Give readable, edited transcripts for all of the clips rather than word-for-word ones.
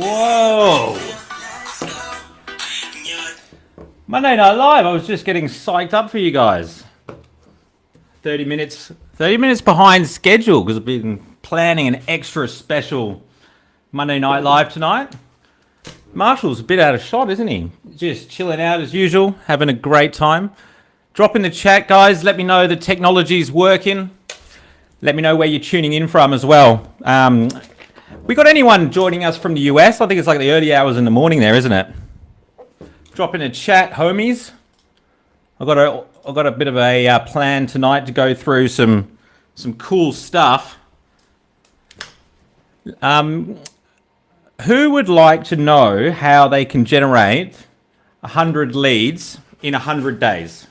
Whoa! Monday Night Live. I was just getting psyched up for you guys. 30 minutes behind schedule because I've been planning an extra special Monday Night Live tonight. Marshall's a bit out of shot, isn't he? Just chilling out as usual, having a great time. Drop in the chat, guys. Let me know the technology's working. Let me know where you're tuning in from as well. We got anyone joining us from the US? I think it's like the early hours in the morning there, isn't it? Drop in a chat, homies. I've got a bit of a plan tonight to go through some cool stuff. Who would like to know how they can generate 100 leads in 100 days?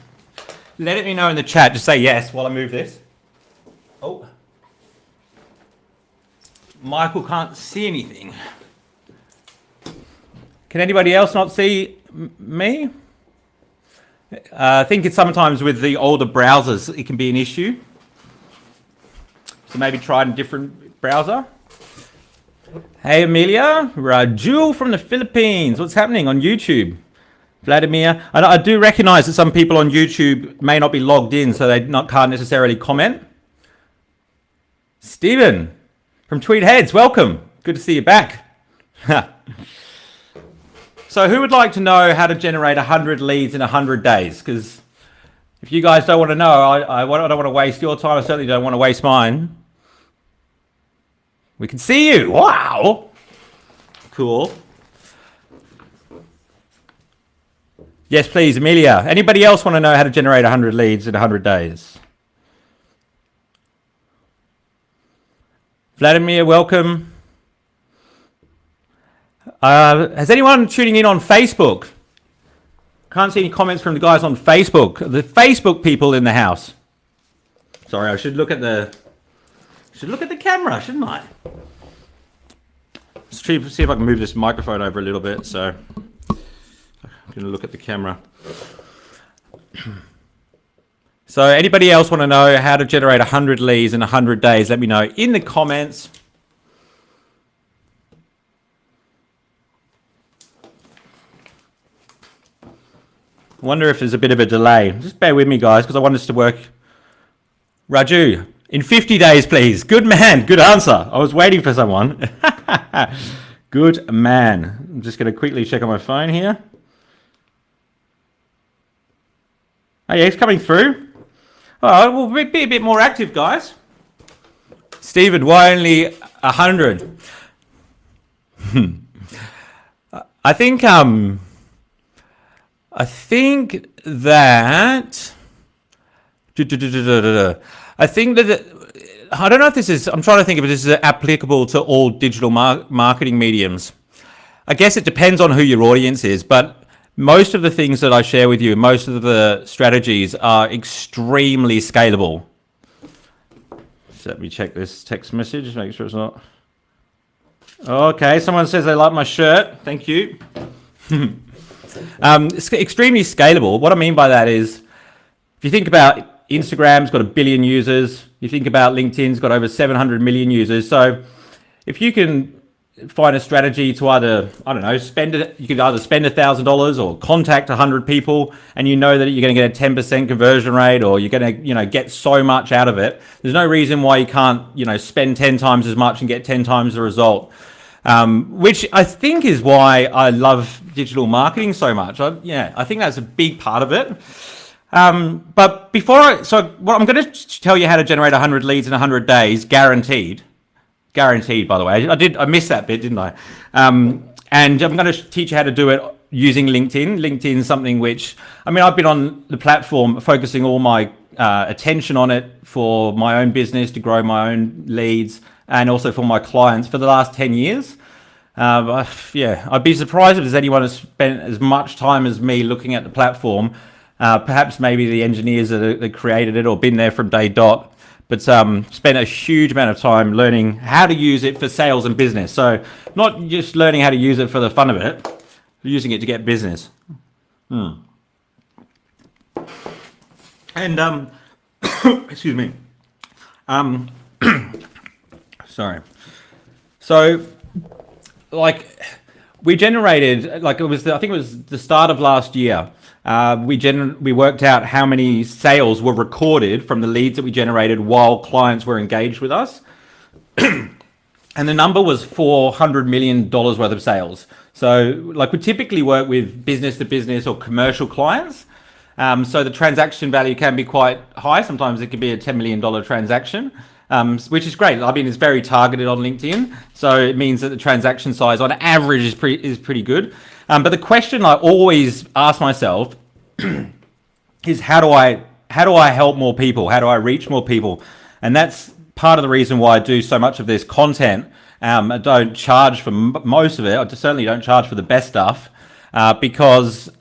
Let me know in the chat. Just say yes while I move this. Oh. Michael can't see anything. Can anybody else not see me? I think it's sometimes with the older browsers, it can be an issue. So maybe try a different browser. Hey, Amelia. Raju from the Philippines. What's happening on YouTube? Vladimir. I do recognize that some people on YouTube may not be logged in, so they can't necessarily comment. Stephen from Tweed Heads, welcome. Good to see you back. So who would like to know how to generate 100 leads in 100 days? Because if you guys don't want to know, I don't want to waste your time. I certainly don't want to waste mine. We can see you. Wow. Cool. Yes, please, Amelia. Anybody else want to know how to generate 100 leads in 100 days? Vladimir, welcome. Has anyone tuning in on Facebook? Can't see any comments from the guys on Facebook. The Facebook people in the house. Sorry, I should look at the camera, shouldn't I? Let's see if I can move this microphone over a little bit. So I'm going to look at the camera. So anybody else want to know how to generate 100 leads in 100 days? Let me know in the comments. I wonder if there's a bit of a delay. Just bear with me, guys, because I want this to work. Raju, in 50 days, please. Good man. Good answer. I was waiting for someone. Good man. I'm just going to quickly check on my phone here. Oh, yeah, it's coming through. Oh, we'll be a bit more active, guys. Stephen, why only 100? I think that I don't know if this is. I'm trying to think if this is applicable to all digital marketing mediums. I guess it depends on who your audience is, but most of the things that I share with you, most of the strategies are extremely scalable. So let me check this text message, make sure it's not. Okay, someone says they like my shirt. Thank you. It's extremely scalable. What I mean by that is, if you think about Instagram's got 1 billion users, you think about LinkedIn's got over 700 million users. So if you can find a strategy to either, I don't know, you could either spend $1,000 or contact 100 people, and you know that you're going to get a 10% conversion rate, or you're going to, get so much out of it. There's no reason why you can't, spend 10 times as much and get 10 times the result. Which I think is why I love digital marketing so much. I think that's a big part of it. But what I'm going to tell you how to generate 100 leads in 100 days, guaranteed. Guaranteed, by the way. I missed that bit, didn't I? And I'm going to teach you how to do it using LinkedIn. LinkedIn is something which, I've been on the platform focusing all my attention on it for my own business, to grow my own leads, and also for my clients for the last 10 years. I'd be surprised if there's anyone who's spent as much time as me looking at the platform. Perhaps maybe the engineers that created it or been there from day dot. But spent a huge amount of time learning how to use it for sales and business. So not just learning how to use it for the fun of it, using it to get business. And, excuse me. Sorry. So, We generated, like I think it was the start of last year. We worked out how many sales were recorded from the leads that we generated while clients were engaged with us. And the number was $400 million worth of sales. So like we typically work with business to business or commercial clients. So the transaction value can be quite high. Sometimes it can be a $10 million transaction, which is great. I mean, it's very targeted on LinkedIn. So it means that the transaction size on average is pretty good. But the question I always ask myself is how do I help more people? How do I reach more people? And that's part of the reason why I do so much of this content. I don't charge for most of it. I certainly don't charge for the best stuff because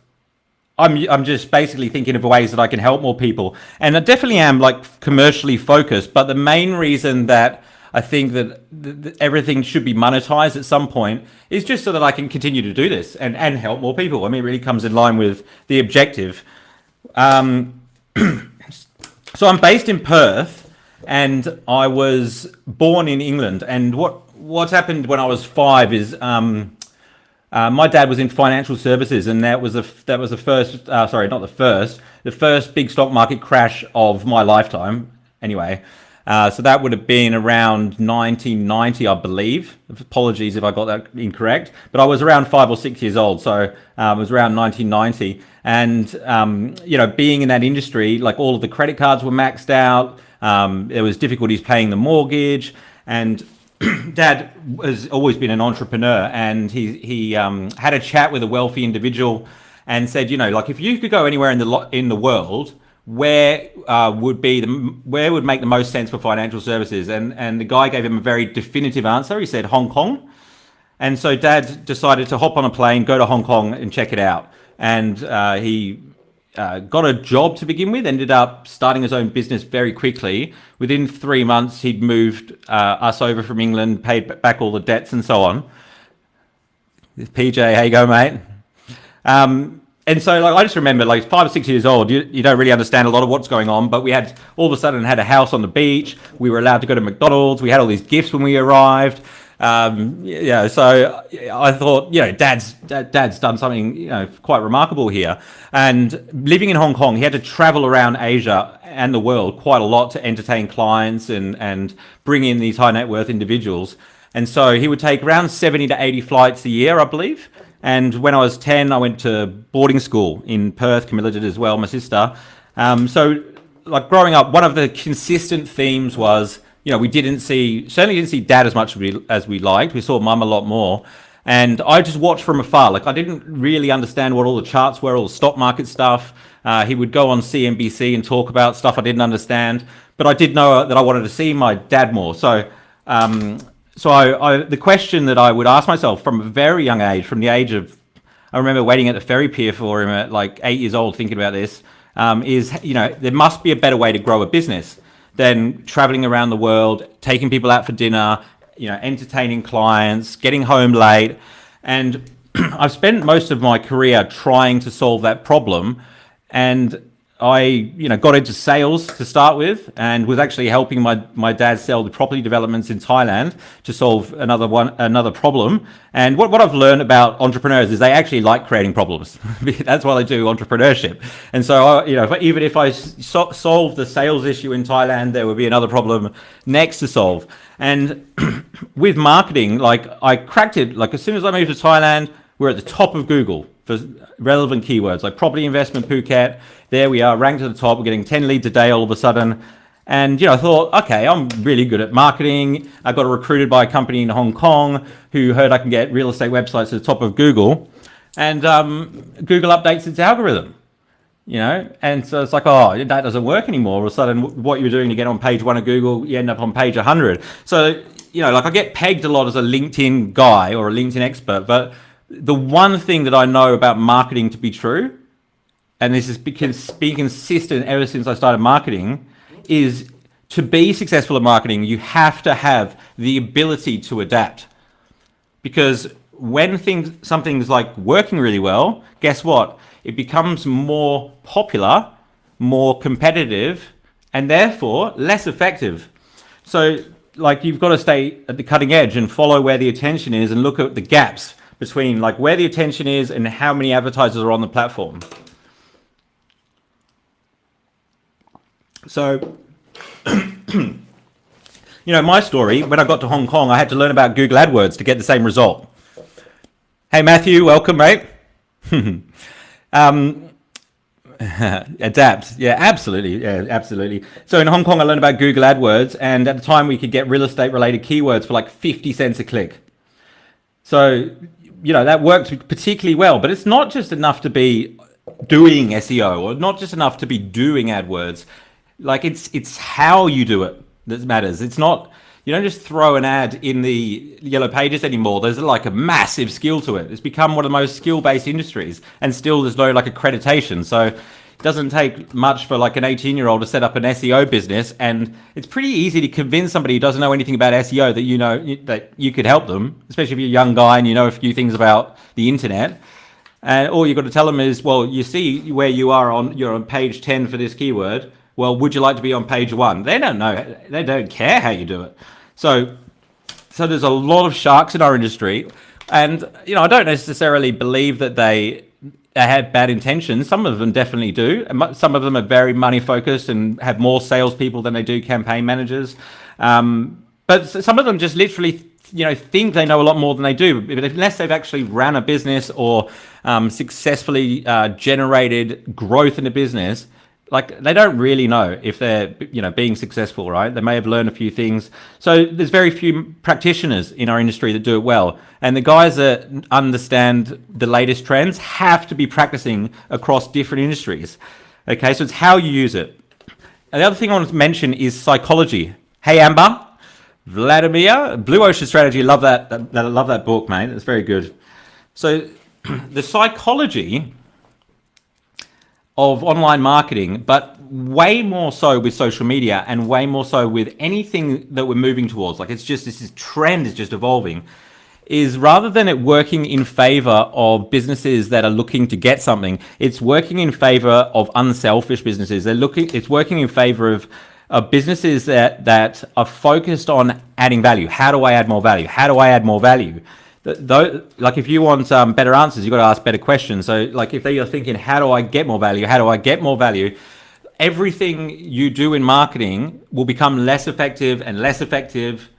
I'm just basically thinking of ways that I can help more people. And I definitely am like commercially focused, but the main reason that I think that everything should be monetized at some point is just so that I can continue to do this and help more people. I mean, it really comes in line with the objective. So I'm based in Perth and I was born in England. And what happened when I was 5 is my dad was in financial services, and that was the first big stock market crash of my lifetime. Anyway, so that would have been around 1990, I believe. Apologies if I got that incorrect, but I was around 5 or 6 years old, so it was around 1990. And being in that industry, like all of the credit cards were maxed out. There was difficulties paying the mortgage, and Dad has always been an entrepreneur, and he had a chat with a wealthy individual and said, like if you could go anywhere in the world, where would make the most sense for financial services? And the guy gave him a very definitive answer. He said Hong Kong. And so Dad decided to hop on a plane, go to Hong Kong and check it out. And he got a job to begin with, ended up starting his own business very quickly. Within 3 months, he'd moved us over from England, paid back all the debts and so on. PJ, how you go, mate? And so I just remember 5 or 6 years old, you don't really understand a lot of what's going on, but we had all of a sudden had a house on the beach. We were allowed to go to McDonald's. We had all these gifts when we arrived. So I thought, Dad's done something, quite remarkable here. And living in Hong Kong, he had to travel around Asia and the world quite a lot to entertain clients and bring in these high net worth individuals. And so he would take around 70 to 80 flights a year, I believe. And when I was 10, I went to boarding school in Perth. Camilla did as well, my sister. So growing up, one of the consistent themes was, we certainly didn't see Dad as much as we liked. We saw Mum a lot more. And I just watched from afar. I didn't really understand what all the charts were, all the stock market stuff. He would go on CNBC and talk about stuff I didn't understand. But I did know that I wanted to see my dad more. So the question that I would ask myself from a very young age, from the age of, I remember waiting at the ferry pier for him at 8 years old thinking about this, is, there must be a better way to grow a business than traveling around the world, taking people out for dinner, entertaining clients, getting home late. And I've spent most of my career trying to solve that problem. And I, got into sales to start with and was actually helping my dad sell the property developments in Thailand to solve another problem. And what I've learned about entrepreneurs is they actually like creating problems. That's why they do entrepreneurship. And so, even if I solve the sales issue in Thailand, there would be another problem next to solve. And with marketing, I cracked it. As soon as I moved to Thailand, we're at the top of Google for relevant keywords like property investment Phuket. There we are, ranked at the top. We're getting 10 leads a day all of a sudden. And, I thought, okay, I'm really good at marketing. I got recruited by a company in Hong Kong who heard I can get real estate websites at the top of Google. And Google updates its algorithm, And so it's that doesn't work anymore. All of a sudden, what you're doing to get on page 1 of Google, you end up on page 100. So, I get pegged a lot as a LinkedIn guy or a LinkedIn expert, but the one thing that I know about marketing to be true, and this is because being consistent ever since I started marketing, is to be successful at marketing, you have to have the ability to adapt. Because when something's working really well, guess what? It becomes more popular, more competitive, and therefore less effective. So you've got to stay at the cutting edge and follow where the attention is and look at the gaps between like where the attention is and how many advertisers are on the platform. So, my story, when I got to Hong Kong, I had to learn about Google AdWords to get the same result. Hey, Matthew, welcome, mate. Adapt. Yeah, absolutely. Yeah, absolutely. So in Hong Kong, I learned about Google AdWords, and at the time we could get real estate related keywords for like 50 cents a click. So, that worked particularly well, but it's not just enough to be doing SEO or not just enough to be doing AdWords. Like it's how you do it that matters. It's not, you don't just throw an ad in the yellow pages anymore. There's like a massive skill to it. It's become one of the most skill-based industries, and still there's no like accreditation. So it doesn't take much for like an 18-year-old to set up an SEO business, and it's pretty easy to convince somebody who doesn't know anything about SEO that that you could help them, especially if you're a young guy and you know a few things about the internet. And all you've got to tell them is, well, you see where you're on page 10 for this keyword. Well, would you like to be on page 1? They don't know. They don't care how you do it. So there's a lot of sharks in our industry, and I don't necessarily believe that they have bad intentions. Some of them definitely do. Some of them are very money focused and have more salespeople than they do campaign managers. But some of them just literally, think they know a lot more than they do. But unless they've actually ran a business or successfully generated growth in a business, like they don't really know if they're, being successful, right? They may have learned a few things. So there's very few practitioners in our industry that do it well. And the guys that understand the latest trends have to be practicing across different industries. Okay, so it's how you use it. And the other thing I want to mention is psychology. Hey, Amber, Vladimir, Blue Ocean Strategy. Love that. I love that book, mate. It's very good. So the psychology of online marketing, but way more so with social media and way more so with anything that we're moving towards. Like this trend is just evolving, is rather than it working in favor of businesses that are looking to get something, it's working in favor of unselfish businesses. It's working in favor of businesses that are focused on adding value. How do I add more value? How do I add more value? Like if you want better answers, you've got to ask better questions. So like if you're thinking, how do I get more value? How do I get more value? Everything you do in marketing will become less effective and less effective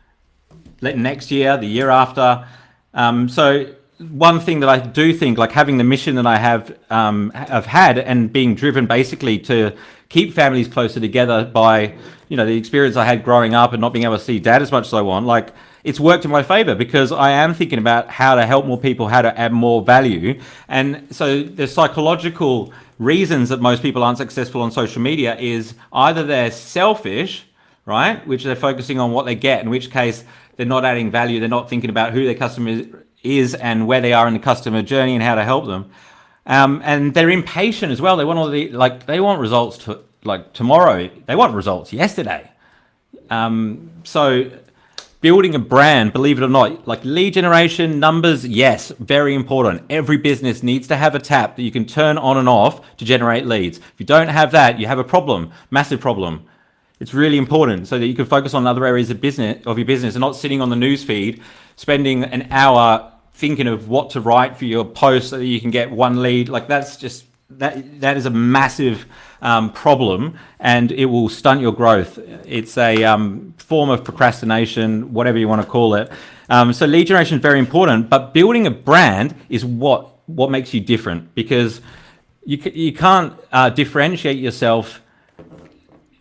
next year, the year after. So one thing that I do think, like having the mission that I've had and being driven basically to keep families closer together by, the experience I had growing up and not being able to see dad as much as I want, like it's worked in my favor because I am thinking about how to help more people, how to add more value. And so the psychological reasons that most people aren't successful on social media is either they're selfish, right? Which they're focusing on what they get, in which case they're not adding value. They're not thinking about who their customer is and where they are in the customer journey and how to help them. And they're impatient as well. They want they want results tomorrow. They want results yesterday. So building a brand, believe it or not, like lead generation, numbers, yes, very important. Every business needs to have a tap that you can turn on and off to generate leads. If you don't have that, you have a problem, massive problem. It's really important so that you can focus on other areas of your business and not sitting on the news feed, spending an hour thinking of what to write for your post so that you can get one lead. Like that is a massive problem, and it will stunt your growth. It's a form of procrastination, whatever you want to call it. So lead generation is very important, but building a brand is what makes you different, because you can't differentiate yourself.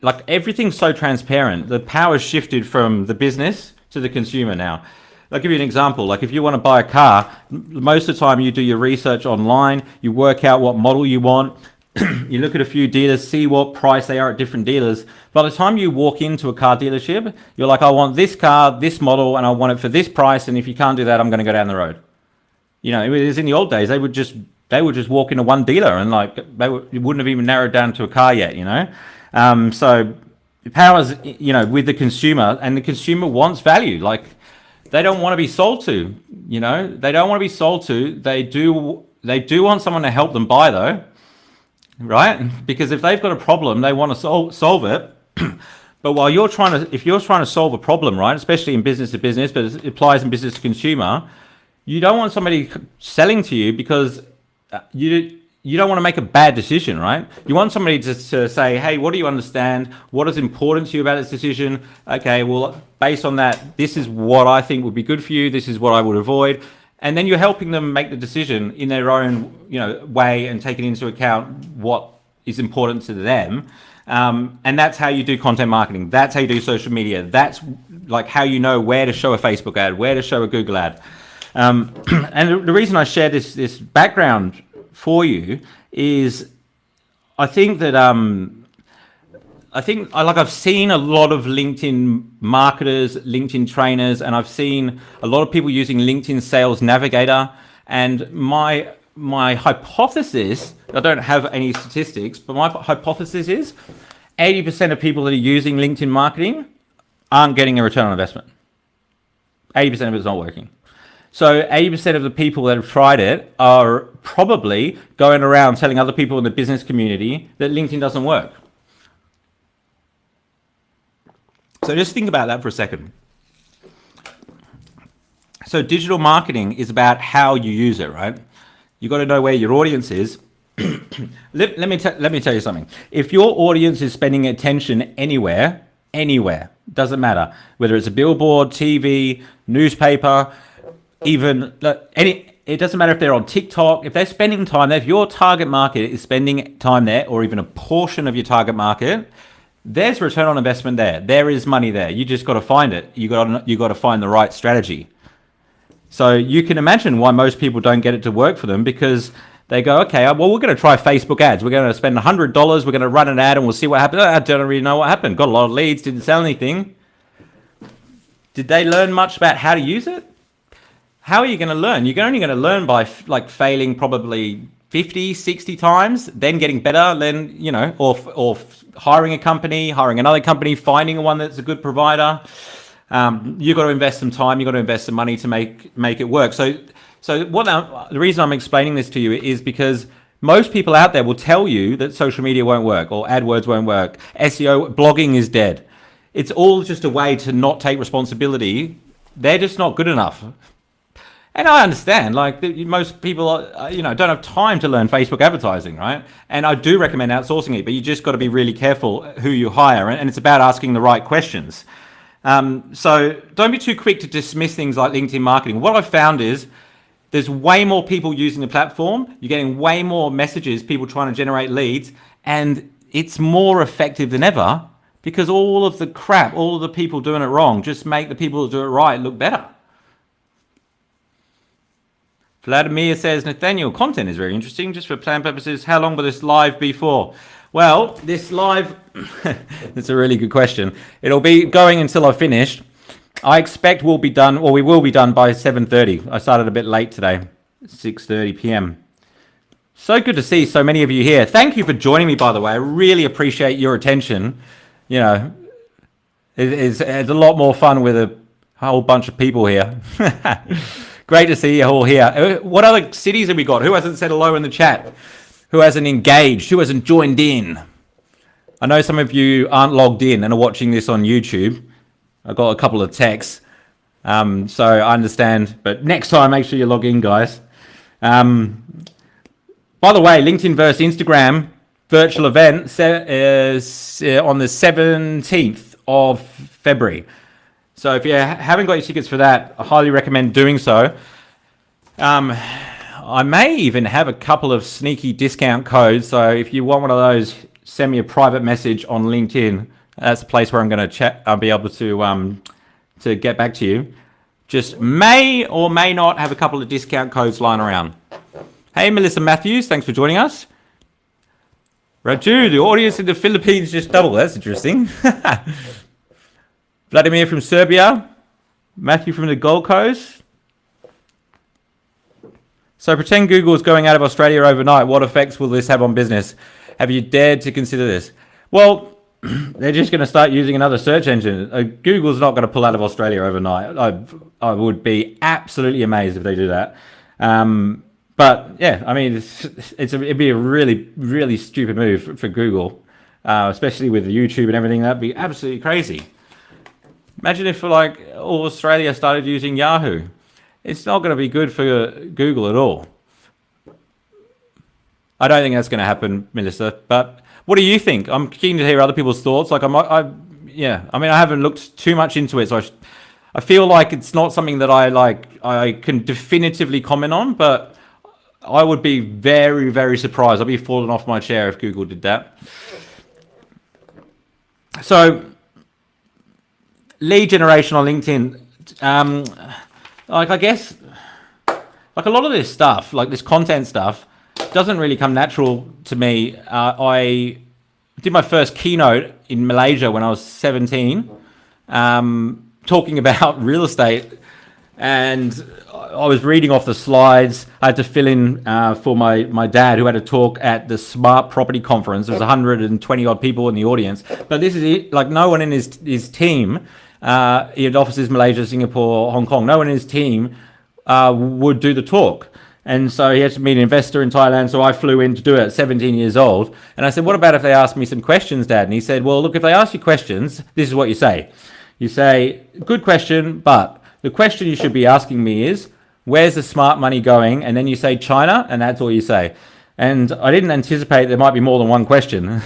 Like everything's so transparent. The power's shifted from the business to the consumer now. I'll give you an example. Like if you want to buy a car, most of the time you do your research online, you work out what model you want, you look at a few dealers, see what price they are at different dealers. By the time you walk into a car dealership, you're like, I want this car, this model, and I want it for this price, and if you can't do that, I'm going to go down the road. It was in the old days, they would just walk into one dealer and you wouldn't have even narrowed down to a car yet, So the power's, with the consumer, and the consumer wants value. Like they don't want to be sold to, they don't want to be sold to. They do want someone to help them buy though, right? Because if they've got a problem, they want to solve it. But if you're trying to solve a problem, right, especially in business to business, but it applies in business to consumer, you don't want somebody selling to you because you don't want to make a bad decision, right? You want somebody to say, hey, what do you understand? What is important to you about this decision? Okay, well, based on that, this is what I think would be good for you. This is what I would avoid. And then you're helping them make the decision in their own, way and taking into account what is important to them. And that's how you do content marketing. That's how you do social media. That's like how you know where to show a Facebook ad, where to show a Google ad. And the reason I share this background for you is I think that I've seen a lot of LinkedIn marketers, LinkedIn trainers, and I've seen a lot of people using LinkedIn Sales Navigator. And my hypothesis, I don't have any statistics, but my hypothesis is 80% of people that are using LinkedIn marketing aren't getting a return on investment. 80% of it's not working. So 80% of the people that have tried it are probably going around telling other people in the business community that LinkedIn doesn't work. So just think about that for a second. So digital marketing is about how you use it, right? You got to know where your audience is. let me tell you something. If your audience is spending attention anywhere, doesn't matter, whether it's a billboard, TV, newspaper, even it doesn't matter if they're on TikTok, if they're spending time there, if your target market is spending time there, or even a portion of your target market, there's return on investment there. There is money there. You just got to find it. You got to find the right strategy. So you can imagine why most people don't get it to work for them, because they go, okay, well, we're going to try Facebook ads. We're going to spend $100. We're going to run an ad and we'll see what happens. I don't really know what happened. Got a lot of leads. Didn't sell anything. Did they learn much about how to use it? How are you going to learn? You're only going to learn by failing probably 50, 60 times, then getting better, then, or hiring a company, hiring another company, finding one that's a good provider. You've got to invest some time, you've got to invest some money to make it work. So the reason I'm explaining this to you is because most people out there will tell you that social media won't work or AdWords won't work. SEO, blogging is dead. It's all just a way to not take responsibility. They're just not good enough. And I understand, most people, don't have time to learn Facebook advertising, right? And I do recommend outsourcing it, but you just got to be really careful who you hire, and it's about asking the right questions. So don't be too quick to dismiss things like LinkedIn marketing. What I've found is there's way more people using the platform. You're getting way more messages, people trying to generate leads, and it's more effective than ever because all of the crap, all of the people doing it wrong, just make the people who do it right look better. Vladimir says, Nathaniel, content is very interesting. Just for plan purposes, how long will this live be for? Well, this live, that's a really good question. It'll be going until I've finished. I expect we will be done by 7:30. I started a bit late today, 6:30 p.m. So good to see so many of you here. Thank you for joining me, by the way. I really appreciate your attention. It's a lot more fun with a whole bunch of people here. Great to see you all here. What other cities have we got? Who hasn't said hello in the chat? Who hasn't engaged? Who hasn't joined in? I know some of you aren't logged in and are watching this on YouTube. I got a couple of texts, so I understand. But next time, make sure you log in, guys. By the way, LinkedIn versus Instagram virtual event is on the 17th of February. So if you haven't got your tickets for that, I highly recommend doing so. I may even have a couple of sneaky discount codes. So if you want one of those, send me a private message on LinkedIn. That's the place where I'm going to chat. I'll be able to get back to you. Just may or may not have a couple of discount codes lying around. Hey, Melissa Matthews, thanks for joining us. Raju, the audience in the Philippines just doubled. That's interesting. Vladimir from Serbia. Matthew from the Gold Coast. So pretend Google is going out of Australia overnight. What effects will this have on business? Have you dared to consider this? Well, they're just going to start using another search engine. Google's not going to pull out of Australia overnight. I would be absolutely amazed if they do that. But yeah, I mean, it'd be a really, really stupid move for Google, especially with YouTube and everything. That'd be absolutely crazy. Imagine if all Australia started using Yahoo. it's not going to be good for Google at all. I don't think that's going to happen, Melissa. But what do you think? I'm keen to hear other people's thoughts. Like I haven't looked too much into it, so I feel like it's not something that I can definitively comment on. But I would be very, very surprised. I'd be falling off my chair if Google did that. So, lead generation on LinkedIn. I guess, like a lot of this stuff, like this content stuff, doesn't really come natural to me. I did my first keynote in Malaysia when I was 17, talking about real estate, and I was reading off the slides. I had to fill in for my dad, who had a talk at the Smart Property Conference. There was 120 odd people in the audience, but this is it. Like no one in his team. He had offices Malaysia, Singapore, Hong Kong. No one in his team would do the talk. And so he had to meet an investor in Thailand, so I flew in to do it at 17 years old. And I said, what about if they ask me some questions, Dad? And he said, well, look, if they ask you questions, this is what you say. You say, good question, but the question you should be asking me is, where's the smart money going? And then you say China, and that's all you say. And I didn't anticipate there might be more than one question.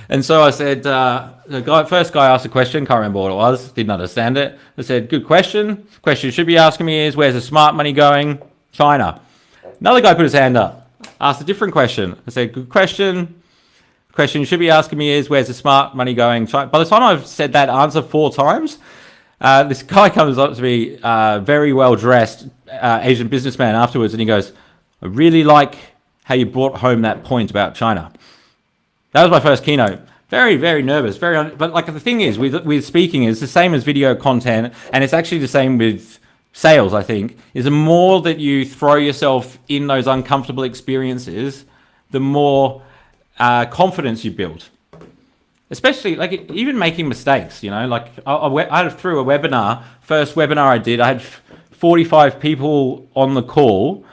And so I said, first guy asked a question, can't remember what it was, didn't understand it. I said, good question. Question you should be asking me is, where's the smart money going? China. Another guy put his hand up, asked a different question. I said, good question. Question you should be asking me is, where's the smart money going? China. By the time I've said that answer 4 times, this guy comes up to me, very well dressed Asian businessman afterwards, and he goes, I really like how you brought home that point about China. That was my first keynote. Very, very nervous. But like the thing is, with speaking, it's the same as video content, and it's actually the same with sales, I think, is the more that you throw yourself in those uncomfortable experiences, the more confidence you build. Especially, like, even making mistakes, you know, like I had through a webinar, first webinar I did, I had 45 people on the call,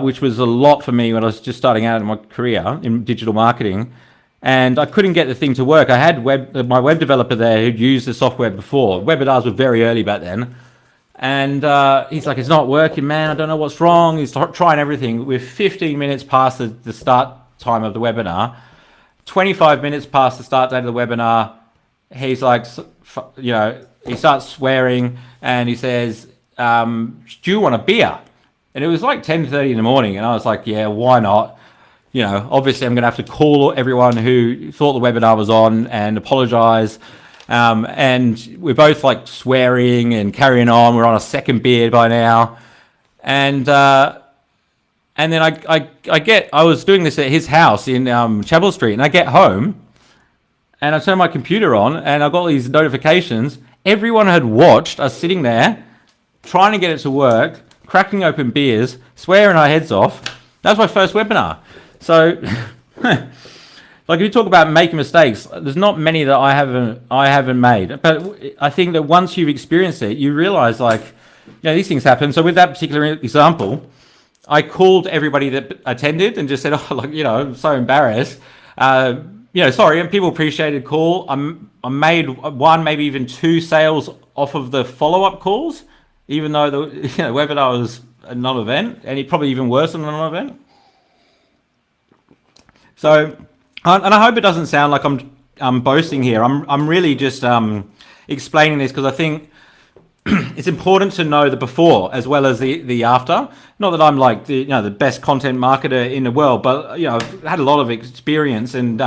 which was a lot for me when I was just starting out in my career in digital marketing. And I couldn't get the thing to work. I had my web developer there who'd used the software before. Webinars were very early back then. And he's like, it's not working, man. I don't know what's wrong. He's trying everything. We're 15 minutes past the start time of the webinar. 25 minutes past the start date of the webinar, he's like, you know, he starts swearing and he says, do you want a beer? And it was like 10:30 in the morning. And I was like, yeah, why not? You know, obviously I'm going to have to call everyone who thought the webinar was on and apologize. And we're both like swearing and carrying on. We're on a second beer by now. And then I was doing this at his house in Chapel Street, and I get home and I turn my computer on and I got these notifications. Everyone had watched us sitting there trying to get it to work, cracking open beers, swearing our heads off. That was my first webinar. So like if you talk about making mistakes, there's not many that I haven't made. But I think that once you've experienced it, you realize like, you know, these things happen. So with that particular example, I called everybody that attended and just said, oh, like, you know, I'm so embarrassed. You know, sorry, and people appreciated the call. I made 1, maybe even 2 sales off of the follow-up calls, even though the webinar was a non-event, and it probably even worse than a non-event. So, and I hope it doesn't sound like I'm boasting here. I'm really just explaining this because I think it's important to know the before as well as the after. Not that I'm like the best content marketer in the world, but you know, I've had a lot of experience and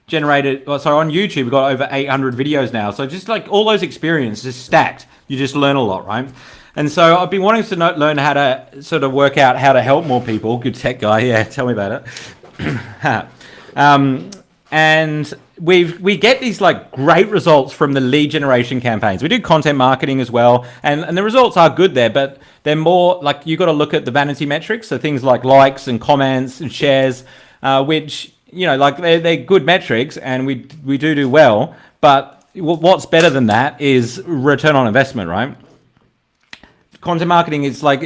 generated. So on YouTube, we've got over 800 videos now. So just like all those experiences stacked, you just learn a lot, right? And so I've been wanting to learn how to sort of work out how to help more people. Good tech guy, yeah, tell me about it. And we get these like great results from the lead generation campaigns. We do content marketing as well, and the results are good there, but they're more like you got to look at the vanity metrics, so things like likes and comments and shares, which you know like they're good metrics, and we do well. But what's better than that is return on investment, right? Content marketing is like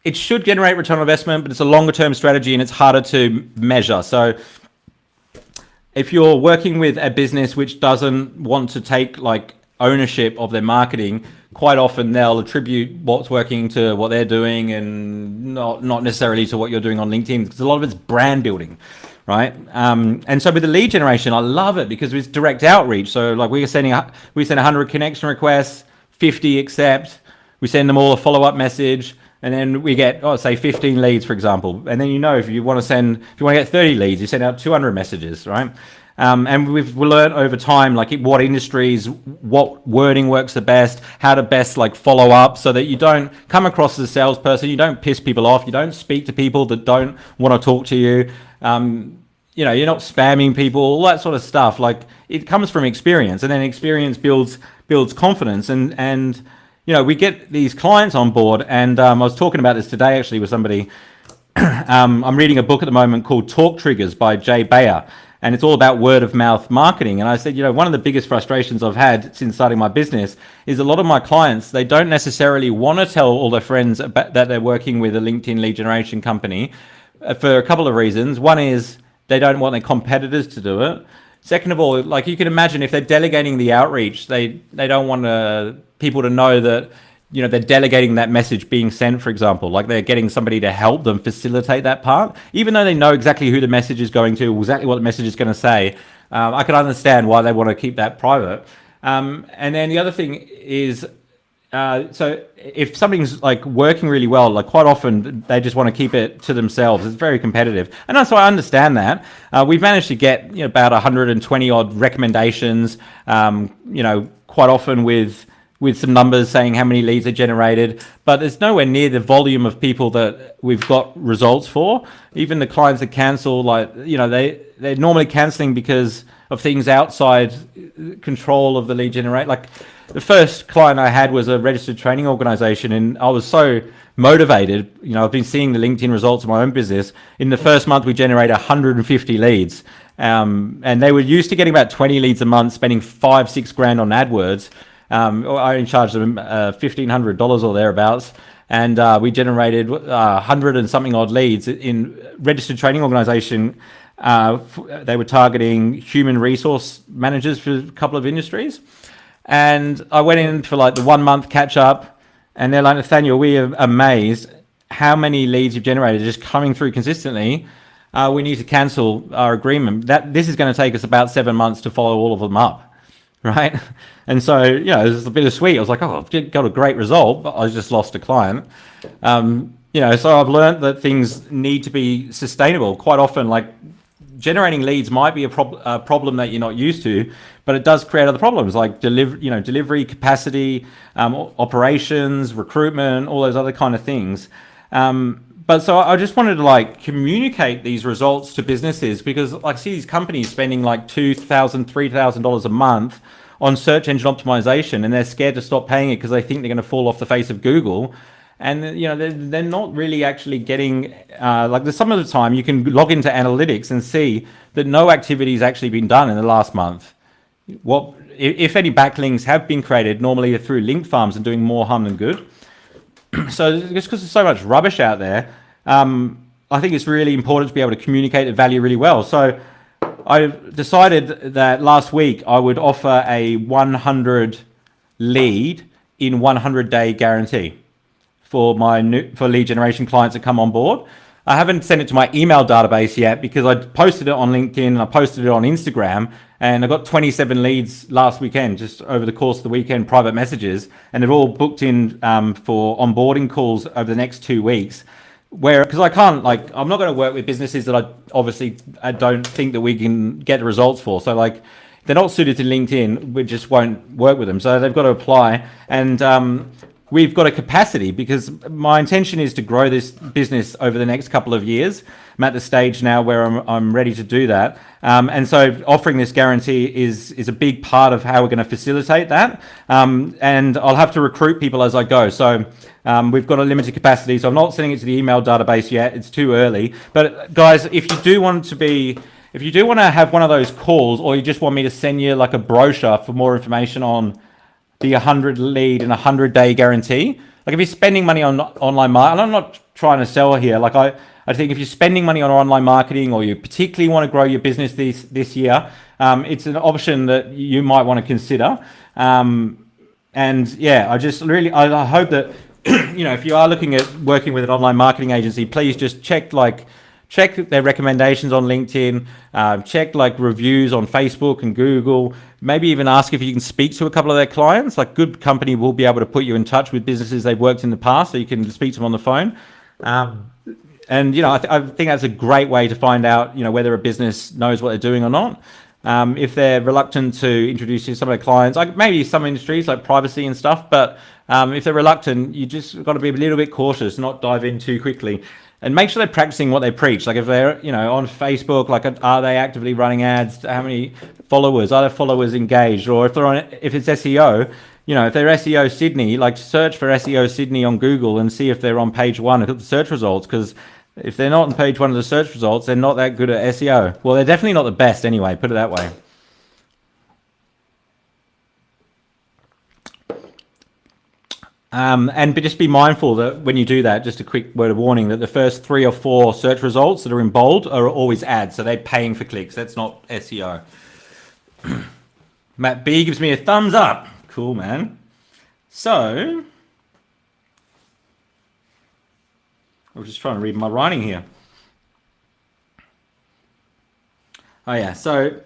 it should generate return on investment, but it's a longer term strategy and it's harder to measure. So if you're working with a business which doesn't want to take like ownership of their marketing, quite often they'll attribute what's working to what they're doing and not necessarily to what you're doing on LinkedIn, because a lot of it's brand building, right? And so with the lead generation, I love it because it's direct outreach. So like we send 100 connection requests, 50 accept, we send them all a follow-up message, and then we get, say 15 leads, for example. And then, if you want to get 30 leads, you send out 200 messages, right? And we've learned over time, like what industries, what wording works the best, how to best like follow up so that you don't come across as a salesperson, you don't piss people off, you don't speak to people that don't want to talk to you. You're not spamming people, all that sort of stuff. Like it comes from experience, and then experience builds confidence. And we get these clients on board. And I was talking about this today actually with somebody. I'm reading a book at the moment called Talk Triggers by Jay Bayer. And it's all about word of mouth marketing. And I said, one of the biggest frustrations I've had since starting my business is a lot of my clients, they don't necessarily want to tell all their friends that they're working with a LinkedIn lead generation company for a couple of reasons. One is they don't want their competitors to do it. Second of all, like you can imagine if they're delegating the outreach, they don't want people to know that they're delegating that message being sent, for example, like they're getting somebody to help them facilitate that part, even though they know exactly who the message is going to, exactly what the message is going to say. I can understand why they want to keep that private. And then the other thing is, so if something's like working really well, like quite often they just want to keep it to themselves. It's very competitive. And so I understand that. We've managed to get about 120 odd recommendations, quite often with some numbers saying how many leads are generated, but there's nowhere near the volume of people that we've got results for. Even the clients that cancel, they're normally canceling because of things outside control of the lead generate. Like the first client I had was a registered training organization, and I was so motivated. I've been seeing the LinkedIn results of my own business. In the first month, we generated 150 leads. And they were used to getting about 20 leads a month, spending $5-6 grand on AdWords. I only charged them $1,500 or thereabouts, and we generated 100 and something odd leads in registered training organization. They were targeting human resource managers for a couple of industries, and I went in for like the 1 month catch up, and they're like, Nathanial, we are amazed how many leads you've generated just coming through consistently. We need to cancel our agreement. This is going to take us about 7 months to follow all of them up. Right. And so, it was a bit of sweet. I was like, I've got a great result, but I just lost a client. So I've learned that things need to be sustainable. Quite often, like generating leads might be a problem that you're not used to, but it does create other problems like delivery capacity, operations, recruitment, all those other kind of things. But so I just wanted to communicate these results to businesses, because I see these companies spending like $2,000, $3,000 a month on search engine optimization, and they're scared to stop paying it because they think they're going to fall off the face of Google. And they're not really actually getting some of the time you can log into analytics and see that no activity has actually been done in the last month. What if any backlinks have been created? Normally through link farms and doing more harm than good. So just because there's so much rubbish out there, I think it's really important to be able to communicate the value really well. So I decided that last week I would offer a 100 lead in 100-day guarantee for lead generation clients that come on board. I haven't sent it to my email database yet because I posted it on LinkedIn and I posted it on Instagram, and I got 27 leads last weekend, just over the course of the weekend, private messages, and they're all booked in for onboarding calls over the next 2 weeks. Because I'm not going to work with businesses that I don't think that we can get the results for. So they're not suited to LinkedIn, we just won't work with them. So they've got to apply, and we've got a capacity, because my intention is to grow this business over the next couple of years. I'm at the stage now where I'm ready to do that. And so offering this guarantee is a big part of how we're going to facilitate that. And I'll have to recruit people as I go. So we've got a limited capacity, so I'm not sending it to the email database yet. It's too early. But guys, if you do want to have one of those calls, or you just want me to send you like a brochure for more information on the 100 lead and 100-day guarantee. Like if you're spending money on online marketing, and I'm not trying to sell here. Like I think if you're spending money on online marketing, or you particularly want to grow your business this year, it's an option that you might want to consider. And yeah, I hope that if you are looking at working with an online marketing agency, please just check their recommendations on LinkedIn, check reviews on Facebook and Google. Maybe even ask if you can speak to a couple of their clients. Like, good company will be able to put you in touch with businesses they've worked in the past, so you can speak to them on the phone. And I think that's a great way to find out whether a business knows what they're doing or not. If they're reluctant to introduce you to some of their clients, like maybe some industries like privacy and stuff, but if they're reluctant, you just got to be a little bit cautious, not dive in too quickly. And make sure they're practicing what they preach. Like if they're, on Facebook, are they actively running ads? How many followers? Are their followers engaged? Or if it's SEO, if they're SEO Sydney, search for SEO Sydney on Google and see if they're on page 1 of the search results. Because if they're not on page 1 of the search results, they're not that good at SEO. Well, they're definitely not the best anyway, put it that way. And just be mindful that when you do that, just a quick word of warning, that the first 3 or 4 search results that are in bold are always ads. So they're paying for clicks. That's not SEO. Matt B gives me a thumbs up. Cool, man. So, I was just trying to read my writing here. Oh yeah, so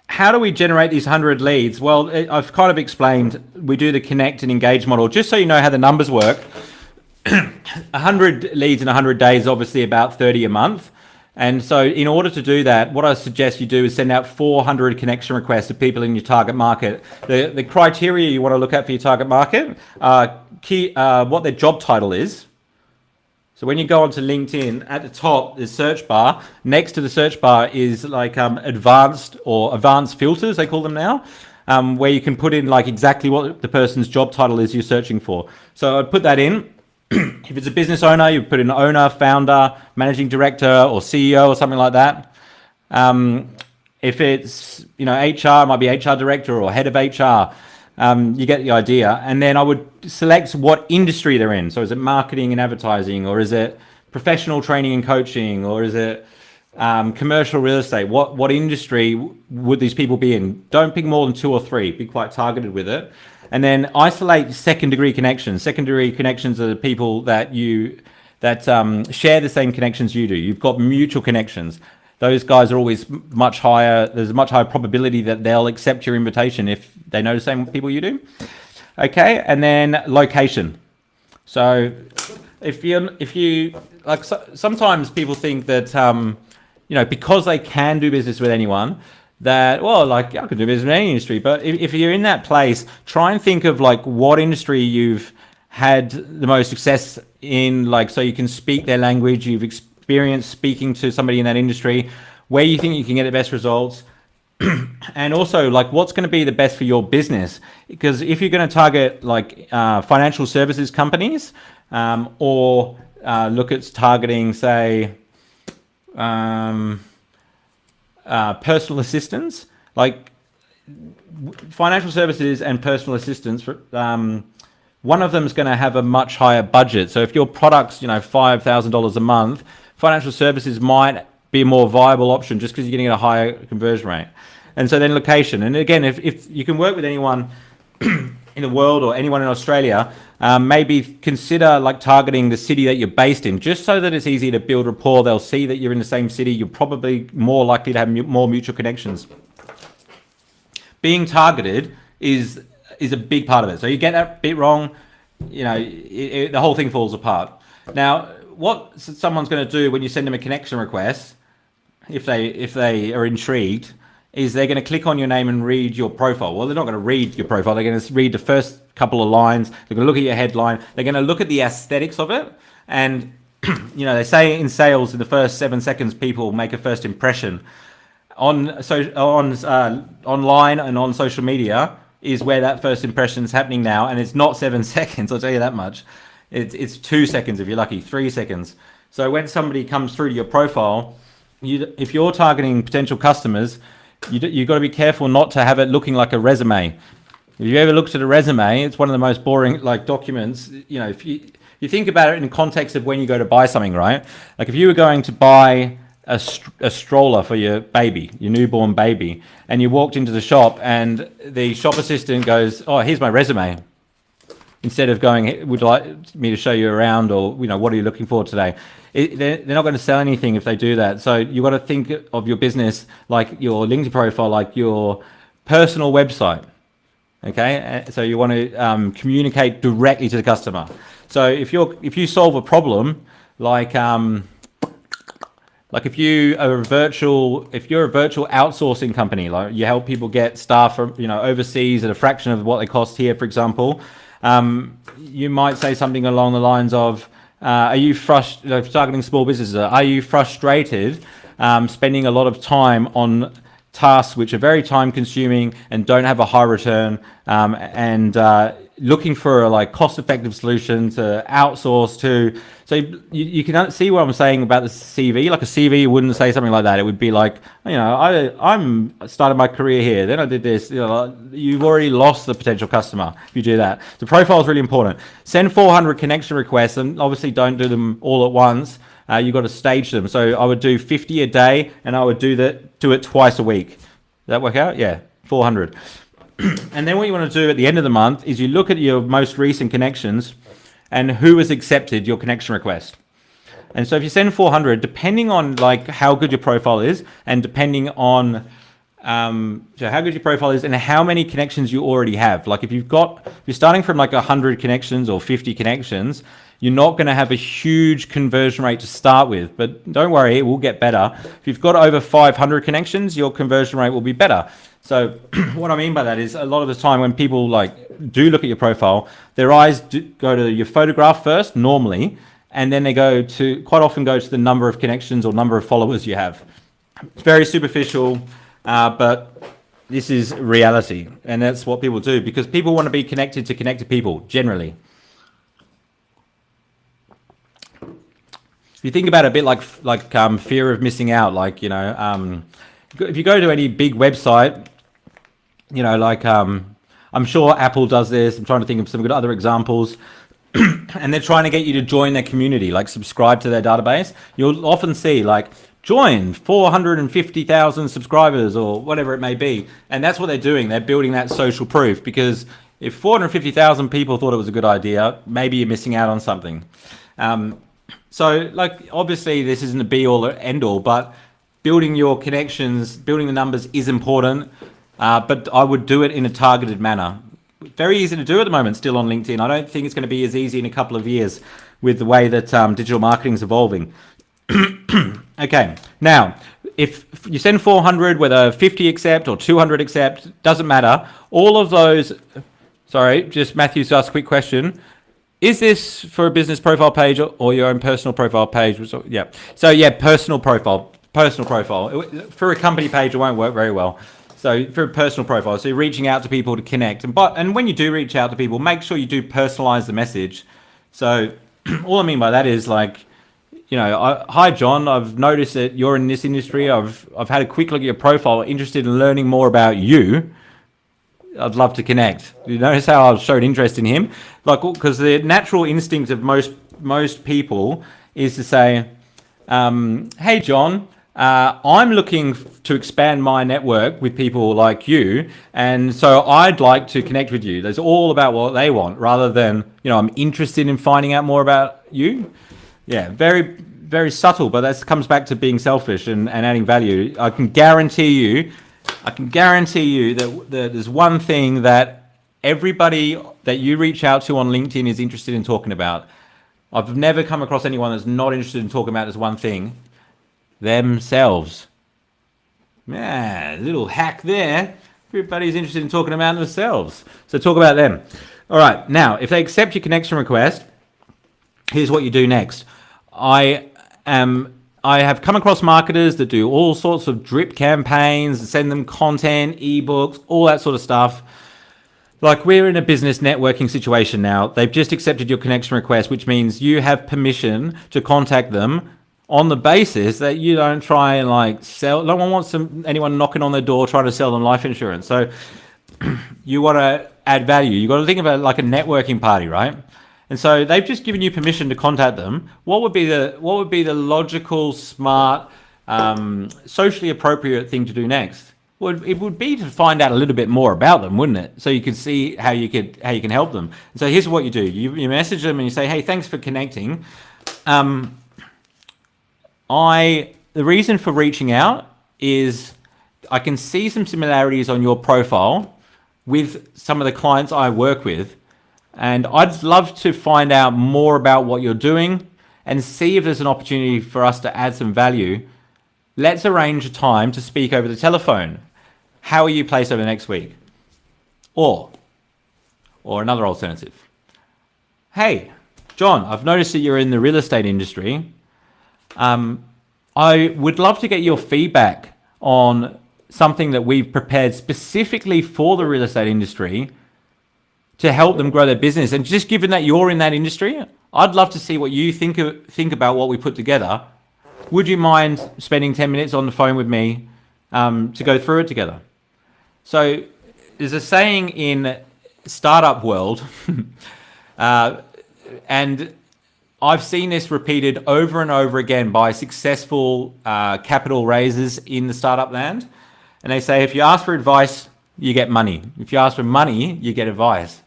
how do we generate these 100 leads? Well, I've kind of explained. We do the connect and engage model. Just so you know how the numbers work, 100 leads in 100 days is obviously about 30 a month. And so in order to do that, what I suggest you do is send out 400 connection requests to people in your target market. The criteria you want to look at for your target market are what their job title is. So when you go onto LinkedIn, at the top, there's search bar. Next to the search bar is advanced filters, they call them now, where you can put in exactly what the person's job title is you're searching for. So I'd put that in. If it's a business owner, you put in owner, founder, managing director, or CEO, or something like that. If it's HR, it might be HR director or head of HR. You get the idea. And then I would select what industry they're in. So is it marketing and advertising, or is it professional training and coaching, or is it commercial real estate? What industry would these people be in? Don't pick more than 2 or 3. Be quite targeted with it. And then isolate second-degree connections. Secondary connections are the people that share the same connections you do. You've got mutual connections. Those guys are always much higher. There's a much higher probability that they'll accept your invitation if they know the same people you do. Okay, and then location. So if you sometimes people think that because they can do business with anyone, that I could do business in any industry. But if you're in that place, try and think of what industry you've had the most success in, so you can speak their language. You've experienced speaking to somebody in that industry, where you think you can get the best results. And also what's going to be the best for your business. Because if you're going to target financial services companies, or look at targeting, say, personal assistants, financial services and personal assistants, one of them is going to have a much higher budget. So if your product's $5,000 a month, financial services might be a more viable option just because you're getting a higher conversion rate. And so then location. And again, if you can work with anyone in the world or anyone in Australia, maybe consider targeting the city that you're based in, just so that it's easy to build rapport. They'll see that you're in the same city. You're probably more likely to have more mutual connections. Being targeted is a big part of it. So you get that bit wrong, the whole thing falls apart. Now, what someone's going to do when you send them a connection request, if they are intrigued, is they're going to click on your name and read your profile. Well, they're not going to read your profile. They're going to read the first couple of lines. They're going to look at your headline. They're going to look at the aesthetics of it. And, they say in sales, in the first 7 seconds, people make a first impression. Online and on social media is where that first impression is happening now. And it's not 7 seconds, I'll tell you that much. It's 2 seconds if you're lucky, 3 seconds. So when somebody comes through to your profile, if you're targeting potential customers, you've got to be careful not to have it looking like a resume. If you ever looked at a resume, it's one of the most boring documents. If you think about it in the context of when you go to buy something, right? If you were going to buy a stroller for your baby, your newborn baby, and you walked into the shop and the shop assistant goes, "Oh, here's my resume," instead of going, "Would you like me to show you around?" or "What are you looking for today?" They're not going to sell anything if they do that. So you got to think of your business like your LinkedIn profile, like your personal website. Okay, so you want to communicate directly to the customer. So if you solve a problem, like if you're a virtual outsourcing company, like you help people get staff from overseas at a fraction of what they cost here, for example, you might say something along the lines of, "Are you frustrated?" Targeting small businesses, are you frustrated spending a lot of time on tasks which are very time consuming and don't have a high return, and looking for a cost-effective solution to outsource to? So you can see what I'm saying about the CV. Like a CV wouldn't say something like that. It would be like, I'm started my career here, then I did this. You've already lost the potential customer if you do that. The profile is really important. Send 400 connection requests, and obviously don't do them all at once. You've got to stage them. So I would do 50 a day, and I would do it twice a week. Does that work out? Yeah, 400. And then what you want to do at the end of the month is you look at your most recent connections and who has accepted your connection request. And so if you send 400, depending on how good your profile is, and depending on how good your profile is and how many connections you already have. Like if you're starting from 100 connections or 50 connections, you're not going to have a huge conversion rate to start with, but don't worry, it will get better. If you've got over 500 connections, your conversion rate will be better. So what I mean by that is, a lot of the time when people do look at your profile, their eyes go to your photograph first, normally, and then they quite often go to the number of connections or number of followers you have. It's very superficial, but this is reality, and that's what people do, because people want to be connected to connected people, generally. If you think about it a bit like fear of missing out, if you go to any big website, I'm sure Apple does this. I'm trying to think of some good other examples. And they're trying to get you to join their community, subscribe to their database. You'll often see join 450,000 subscribers or whatever it may be. And that's what they're doing. They're building that social proof, because if 450,000 people thought it was a good idea, maybe you're missing out on something. So obviously this isn't a be all or end all, but building your connections, building the numbers is important. But I would do it in a targeted manner. Very easy to do at the moment still on LinkedIn. I don't think it's going to be as easy in a couple of years with the way that digital marketing is evolving. Okay, now, if you send 400, whether 50 accept or 200 accept, doesn't matter. All of those, Matthew's asked a quick question. Is this for a business profile page or your own personal profile page? Yeah. So yeah, personal profile. For a company page, it won't work very well. So for a personal profile, so you're reaching out to people to connect. And when you do reach out to people, make sure you do personalize the message. So all I mean by that is hi John, I've noticed that you're in this industry. I've had a quick look at your profile, interested in learning more about you. I'd love to connect. You notice how I showed interest in him? Because the natural instinct of most people is to say, hey John, I'm looking to expand my network with people like you, and so I'd like to connect with you. That's all about what they want, rather than, I'm interested in finding out more about you. Yeah, very, very subtle, but that comes back to being selfish and adding value. I can guarantee you that there's one thing that everybody that you reach out to on LinkedIn is interested in talking about. I've never come across anyone that's not interested in talking about this one thing: themselves. Yeah, little hack there. Everybody's interested in talking about themselves. So talk about them. All right, now, if they accept your connection request, here's what you do next. I have come across marketers that do all sorts of drip campaigns, send them content, ebooks, all that sort of stuff. We're in a business networking situation now. They've just accepted your connection request, which means you have permission to contact them on the basis that you don't try and sell. No one wants anyone knocking on their door trying to sell them life insurance. So you want to add value. You got to think about it like a networking party, right? And so they've just given you permission to contact them. What would be the logical, smart, socially appropriate thing to do next? Well, it would be to find out a little bit more about them, wouldn't it? So you could see how you can help them. And so here's what you do: you message them and you say, "Hey, thanks for connecting. The reason for reaching out is I can see some similarities on your profile with some of the clients I work with, and I'd love to find out more about what you're doing and see if there's an opportunity for us to add some value. Let's arrange a time to speak over the telephone. How are you placed over the next week?" Or another alternative: "Hey, John, I've noticed that you're in the real estate industry. I would love to get your feedback on something that we've prepared specifically for the real estate industry to help them grow their business. And just given that you're in that industry, I'd love to see what you think about what we put together. Would you mind spending 10 minutes on the phone with me to go through it together?" So there's a saying in startup world, and I've seen this repeated over and over again by successful capital raisers in the startup land. And they say, if you ask for advice, you get money. If you ask for money, you get advice.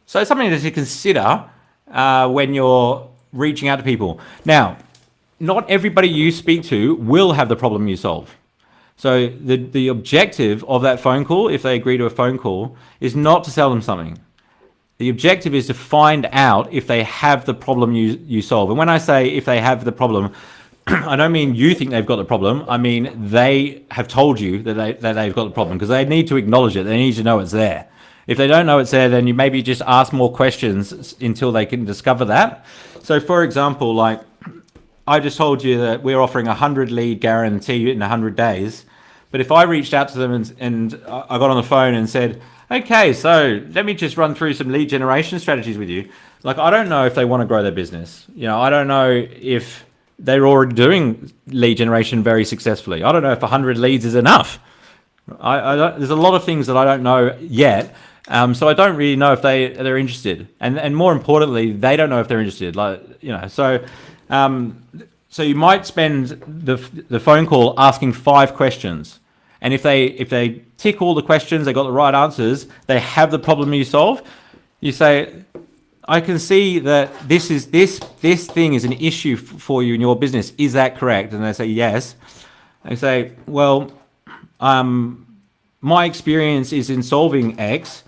So it's something to consider when you're reaching out to people. Now, not everybody you speak to will have the problem you solve. So the objective of that phone call, if they agree to a phone call, is not to sell them something. The objective is to find out if they have the problem you solve. And when I say if they have the problem, I don't mean you think they've got the problem. I mean they have told you that they've got the problem, because they need to acknowledge it. They need to know it's there. If they don't know it's there, then you maybe just ask more questions until they can discover that. So for example, like I just told you that we're offering 100 lead guarantee in 100 days. But if I reached out to them and I got on the phone and said, "Okay, so let me just run through some lead generation strategies with you." Like, I don't know if they want to grow their business. I don't know if they're already doing lead generation very successfully. I don't know if 100 leads is enough. There's a lot of things that I don't know yet. So I don't really know if they're interested. And more importantly, they don't know if they're interested. So you might spend the phone call asking 5 questions. And if they tick all the questions, they got the right answers, they have the problem you solve, you say, "I can see that this thing is an issue for you in your business. Is that correct?" And they say, "Yes." They say, "Well, my experience is in solving X.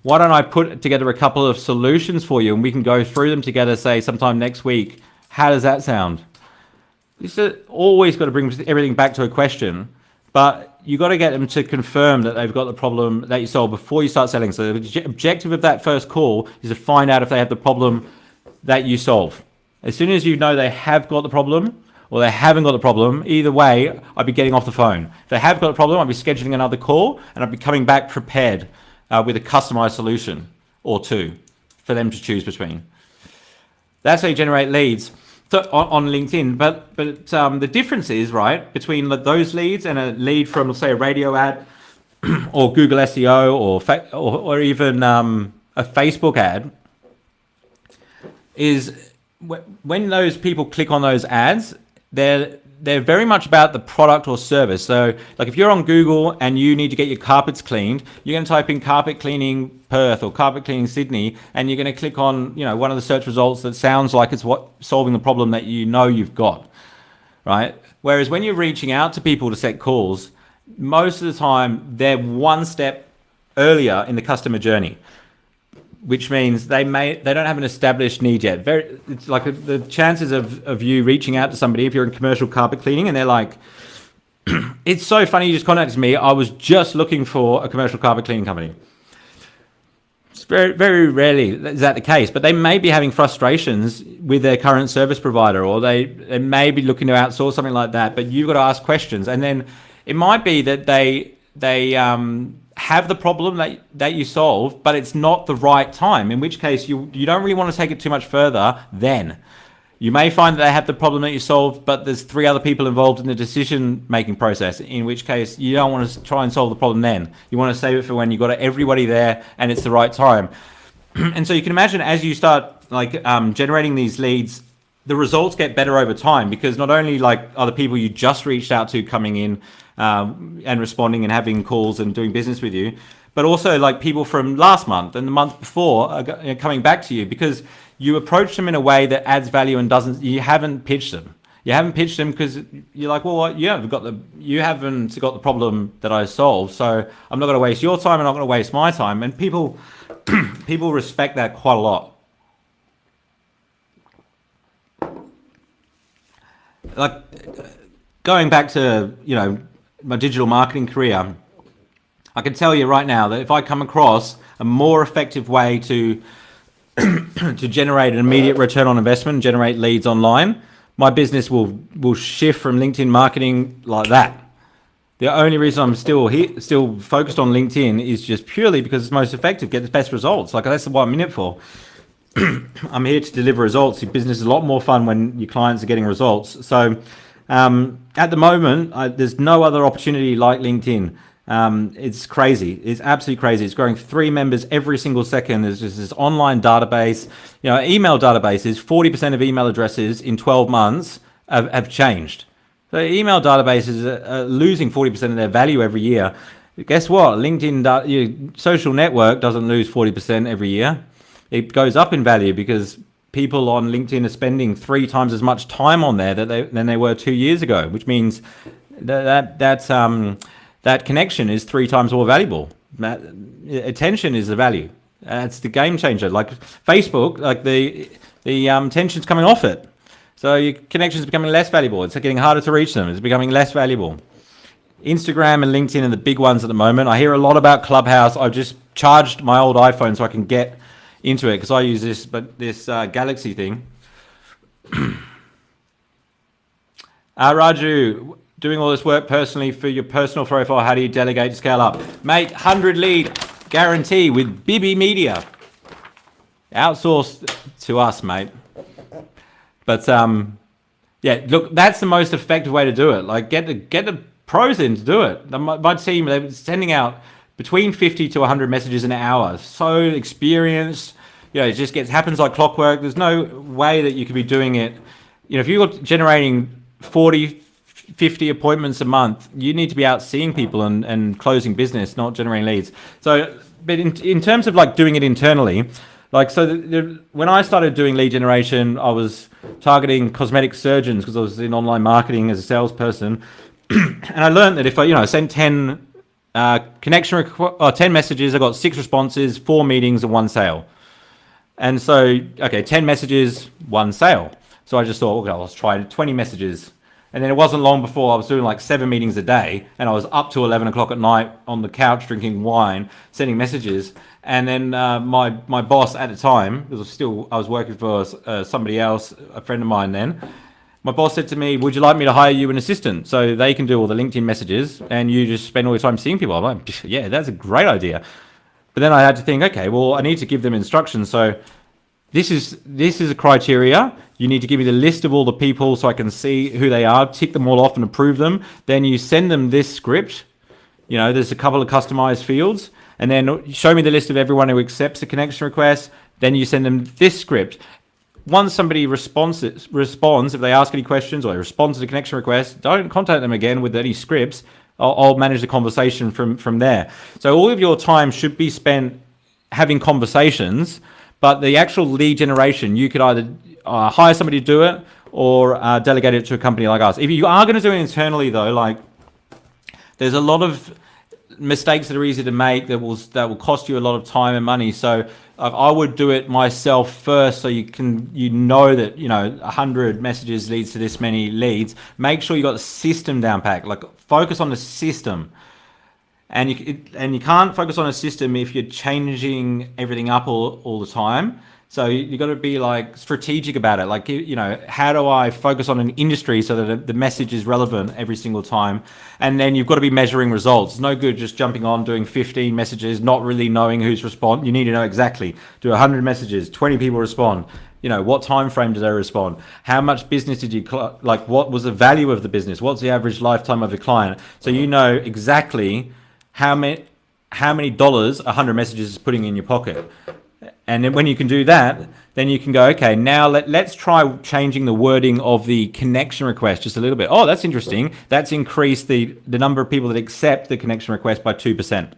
Why don't I put together a couple of solutions for you and we can go through them together, say sometime next week. How does that sound?" You always got to bring everything back to a question. But you got to get them to confirm that they've got the problem that you solve before you start selling. So the objective of that first call is to find out if they have the problem that you solve. As soon as you know they have got the problem or they haven't got the problem, either way, I'd be getting off the phone. If they have got the problem, I'd be scheduling another call and I'd be coming back prepared with a customized solution or 2 for them to choose between. That's how you generate leads. So on LinkedIn, but the difference is, right, between those leads and a lead from, let's say, a radio ad or Google SEO or even a Facebook ad, is when those people click on those ads, they're very much about the product or service. So like if you're on Google and you need to get your carpets cleaned, you're going to type in carpet cleaning Perth or carpet cleaning Sydney, and you're going to click on one of the search results that sounds like it's solving the problem that you've got, right? Whereas when you're reaching out to people to set calls, most of the time they're one step earlier in the customer journey, which means they don't have an established need yet. It's like the chances of you reaching out to somebody if you're in commercial carpet cleaning and they're like, "It's so funny you just contacted me. I was just looking for a commercial carpet cleaning company." It's very, very rarely is that the case, but they may be having frustrations with their current service provider, or they may be looking to outsource something like that. But you've got to ask questions, and then it might be that they have the problem that you solve, but it's not the right time, in which case you don't really want to take it too much further then. You may find that they have the problem that you solve, but there's 3 other people involved in the decision-making process, in which case you don't want to try and solve the problem then. You want to save it for when you've got everybody there and it's the right time. And so you can imagine as you start generating these leads the results get better over time, because not only like are the people you just reached out to coming in and responding and having calls and doing business with you, but also like people from last month and the month before are coming back to you because you approach them in a way that adds value and doesn't. You haven't pitched them. You haven't pitched them because you're like, well, you haven't got the problem that I solved, so I'm not going to waste your time. I'm not going to waste my time. And people respect that quite a lot. Like going back to my digital marketing career, I can tell you right now that if I come across a more effective way to to generate an immediate return on investment, generate leads online, my business will shift from LinkedIn marketing like that. The only reason I'm still focused on LinkedIn is just purely because it's most effective, get the best results. Like that's what I'm in it for. I'm here to deliver results. Your business is a lot more fun when your clients are getting results. So at the moment, there's no other opportunity like LinkedIn. It's crazy. It's absolutely crazy. It's growing 3 members every single second. There's just this online database. Email databases, 40% of email addresses in 12 months have changed. So email databases are losing 40% of their value every year. Guess what? LinkedIn, your social network doesn't lose 40% every year. It goes up in value because people on LinkedIn are spending 3 times as much time on there than they were 2 years ago, which means that connection is 3 times more valuable. Attention is the value. It's the game changer. Like Facebook, like the attention's coming off it. So your connection's becoming less valuable. It's getting harder to reach them. It's becoming less valuable. Instagram and LinkedIn are the big ones at the moment. I hear a lot about Clubhouse. I've just charged my old iPhone so I can get into it because I use this Galaxy thing. Raju, doing all this work personally for your personal profile, how do you delegate to scale up? Mate, 100 lead guarantee with Bibby Media. Outsource to us, mate. But yeah, look, that's the most effective way to do it. Like get the pros in to do it. My team, they're sending out between 50 to 100 messages an hour. So experienced, it just happens like clockwork. There's no way that you could be doing it. If you're generating 40, 50 appointments a month, you need to be out seeing people and closing business, not generating leads. So, but in terms of like doing it internally, like, when I started doing lead generation, I was targeting cosmetic surgeons because I was in online marketing as a salesperson. And I learned that if I send 10 10 messages, I got 6 responses, 4 meetings and 1 sale. And so, okay, 10 messages, 1 sale. So I just thought, okay, let's try 20 messages. And then it wasn't long before I was doing like 7 meetings a day, and I was up to 11 o'clock at night on the couch drinking wine, sending messages. And then my boss at the time, I was working for somebody else, a friend of mine then. My boss said to me, would you like me to hire you an assistant so they can do all the LinkedIn messages and you just spend all your time seeing people? I'm like, yeah, that's a great idea. But then I had to think, okay, well, I need to give them instructions. So this is a criteria. You need to give me the list of all the people so I can see who they are, tick them all off and approve them. Then you send them this script. There's a couple of customized fields. And then show me the list of everyone who accepts a connection request. Then you send them this script. Once somebody responds, if they ask any questions or they respond to the connection request, don't contact them again with any scripts. I'll manage the conversation from there. So all of your time should be spent having conversations, but the actual lead generation, you could either hire somebody to do it or delegate it to a company like us. If you are going to do it internally, though, like there's a lot of mistakes that are easy to make that will cost you a lot of time and money. So I would do it myself first, so you know that 100 messages leads to this many leads. Make sure you got the system down pat. Like focus on the system, and you can't focus on a system if you're changing everything up all the time. So you got to be like strategic about it. Like, how do I focus on an industry so that the message is relevant every single time? And then you've got to be measuring results. It's no good just jumping on, doing 15 messages, not really knowing who's responding. You need to know exactly. Do 100 messages, 20 people respond. What time frame did they respond? How much business did you, what was the value of the business? What's the average lifetime of the client? So you know exactly how many dollars 100 messages is putting in your pocket. And then when you can do that, then you can go, okay, now let's try changing the wording of the connection request just a little bit. Oh, that's interesting. That's increased the number of people that accept the connection request by 2%.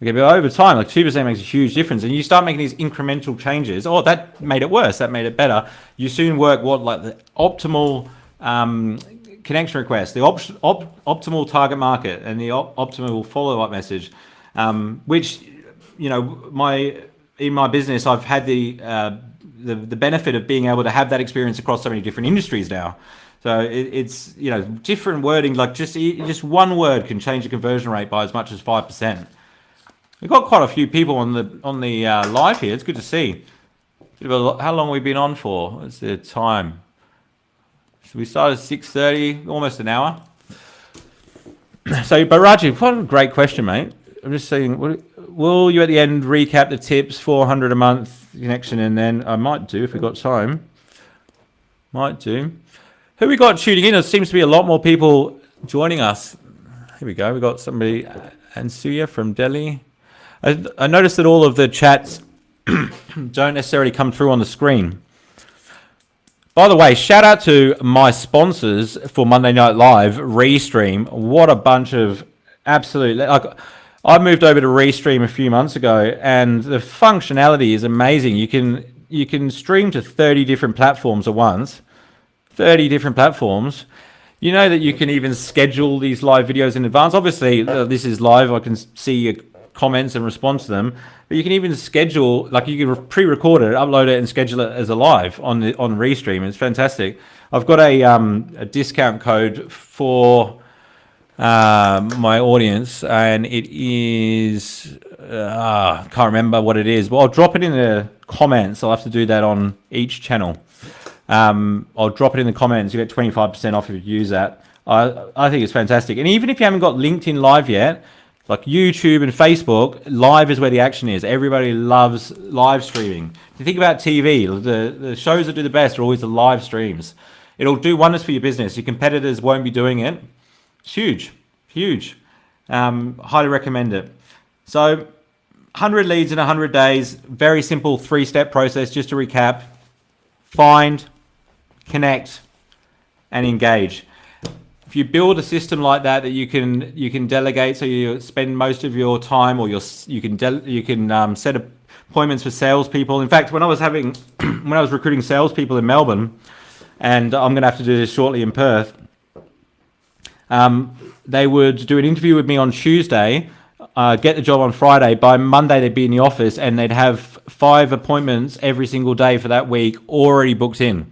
Okay, but over time, like 2% makes a huge difference. And you start making these incremental changes. Oh, that made it worse. That made it better. You soon work like the optimal connection request, the optimal target market, and the optimal follow-up message, which, in my business, I've had the benefit of being able to have that experience across so many different industries now. So it's different wording, like just one word can change the conversion rate by as much as 5%. We've got quite a few people on the live here. It's good to see. How long have we been on for? What's the time? So we started at 6:30, almost an hour. So, but Rajiv, what a great question, mate. I'm just saying, will you at the end recap the tips, 400 a month connection, and then I might do if we've got time. Might do. Who we got tuning in? There seems to be a lot more people joining us. Here we go. We got somebody, Ansuya from Delhi. I noticed that all of the chats don't necessarily come through on the screen. By the way, shout out to my sponsors for Monday Night Live, Restream. What a bunch of absolute... I moved over to Restream a few months ago, and the functionality is amazing. You can stream to 30 different platforms at once. 30 different platforms. You know that you can even schedule these live videos in advance. Obviously, this is live. I can see your comments and respond to them. But you can even schedule, like you can pre-record it, upload it, and schedule it as a live on Restream. It's fantastic. I've got a discount code for my audience, and it is can't remember what it is. Well, I'll drop it in the comments. I'll have to do that on each channel. I'll drop it in the comments. You get 25% off if you use that. I think it's fantastic. And even if you haven't got LinkedIn Live yet, like YouTube and Facebook, live is where the action is. Everybody loves live streaming. If you think about TV, the shows that do the best are always the live streams. It'll do wonders for your business. Your competitors won't be doing it. It's huge, huge. Highly recommend it. So 100 leads in 100 days. Very simple 3-step process. Just to recap: find, connect, and engage. If you build a system like that you can delegate, so you spend most of your time, or you can set appointments for salespeople. In fact, when I was recruiting salespeople in Melbourne, and I'm going to have to do this shortly in Perth, they would do an interview with me on Tuesday, get the job on Friday. By Monday, they'd be in the office, and they'd have 5 appointments every single day for that week already booked in,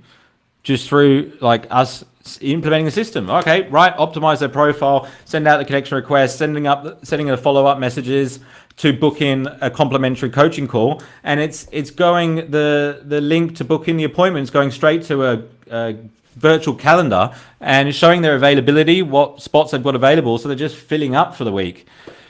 just through like us implementing the system. Okay, right, optimize their profile, send out the connection request, sending the follow-up messages to book in a complimentary coaching call, and it's going, the link to book in the appointments going straight to a virtual calendar, and it's showing their availability, what spots they've got available, so they're just filling up for the week.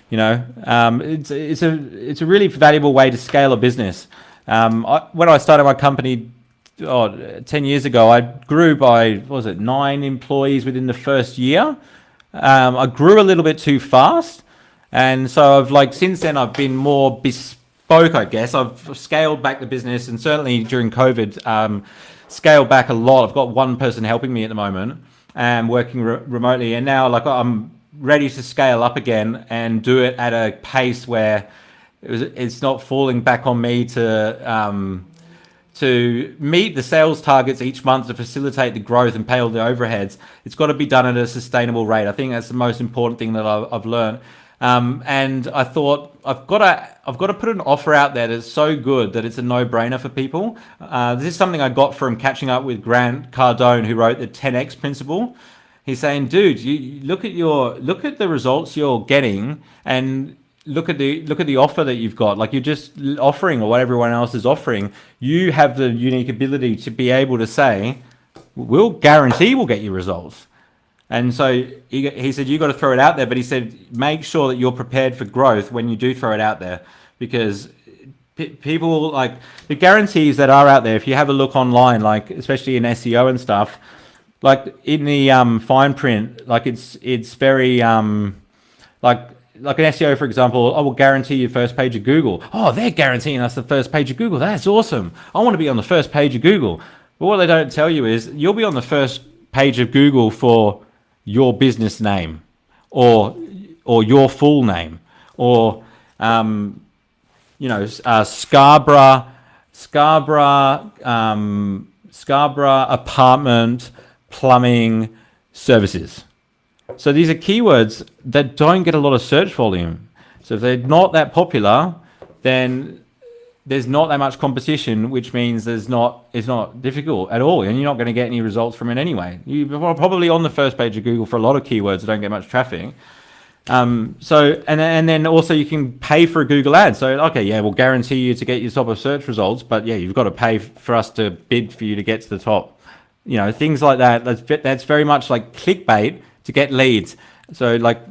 It's a really valuable way to scale a business. When I started my company 10 years ago, I grew by 9 employees within the first year. I grew a little bit too fast, and so since then I've been more bespoke, I guess. I've scaled back the business, and certainly during COVID, scaled back a lot. I've got one person helping me at the moment, and working remotely, and now I'm ready to scale up again and do it at a pace where it's not falling back on me to meet the sales targets each month, to facilitate the growth and pay all the overheads. It's got to be done at a sustainable rate. I think that's the most important thing that I've learned. And I thought I've got to put an offer out there that's so good that it's a no-brainer for people. This is something I got from catching up with Grant Cardone, who wrote the 10X principle. He's saying, dude, you look at the results you're getting, and look at the offer that you've got. Like, you're just offering what everyone else is offering. You have the unique ability to be able to say, we'll guarantee we'll get you results. And so he said, you got to throw it out there. But he said, make sure that you're prepared for growth when you do throw it out there, because people, like, the guarantees that are out there, if you have a look online, like especially in SEO and stuff, like in the fine print, like it's very like like an SEO, for example, I will guarantee you first page of Google. Oh, they're guaranteeing us the first page of Google. That's awesome. I want to be on the first page of Google. But what they don't tell you is you'll be on the first page of Google for your business name, or your full name, or Scarborough apartment plumbing services. So these are keywords that don't get a lot of search volume. So if they're not that popular, then there's not that much competition, which means it's not difficult at all, and you're not going to get any results from it anyway. You're probably on the first page of Google for a lot of keywords that don't get much traffic. And then also you can pay for a Google ad. So okay, yeah, we'll guarantee you to get your top of search results, but yeah, you've got to pay for us to bid for you to get to the top. Things like that. That's very much like clickbait to get leads. So like,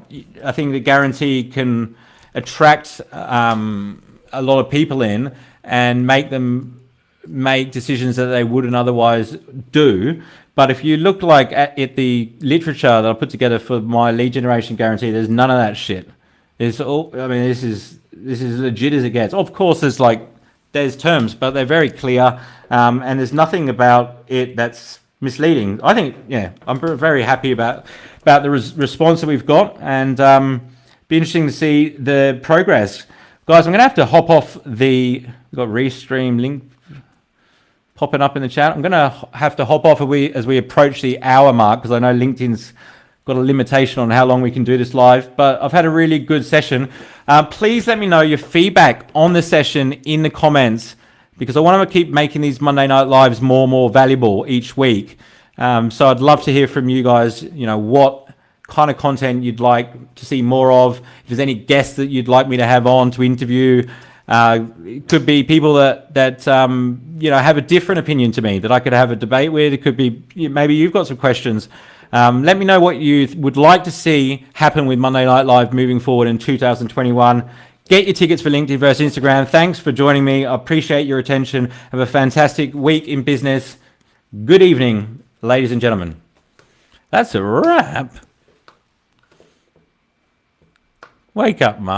I think the guarantee can attract a lot of people in and make them make decisions that they wouldn't otherwise do. But if you look like at the literature that I put together for my lead generation guarantee, there's none of that shit. This is legit as it gets. Of course, there's terms, but they're very clear, and there's nothing about it that's misleading. I think, I'm very happy about the response that we've got, and be interesting to see the progress. Guys, I'm going to have to hop off we've got Restream link popping up in the chat. I'm going to have to hop off as we approach the hour mark, because I know LinkedIn's got a limitation on how long we can do this live, but I've had a really good session. Please let me know your feedback on the session in the comments, because I want to keep making these Monday Night Lives more and more valuable each week. So I'd love to hear from you guys, what kind of content you'd like to see more of. If there's any guests that you'd like me to have on to interview, it could be people that have a different opinion to me that I could have a debate with. It could be maybe you've got some questions. Let me know what you would like to see happen with Monday Night Live moving forward in 2021. Get your tickets for LinkedIn versus Instagram. Thanks for joining me. I appreciate your attention. Have a fantastic week in business. Good evening, ladies and gentlemen. That's a wrap. Wake up, Mark.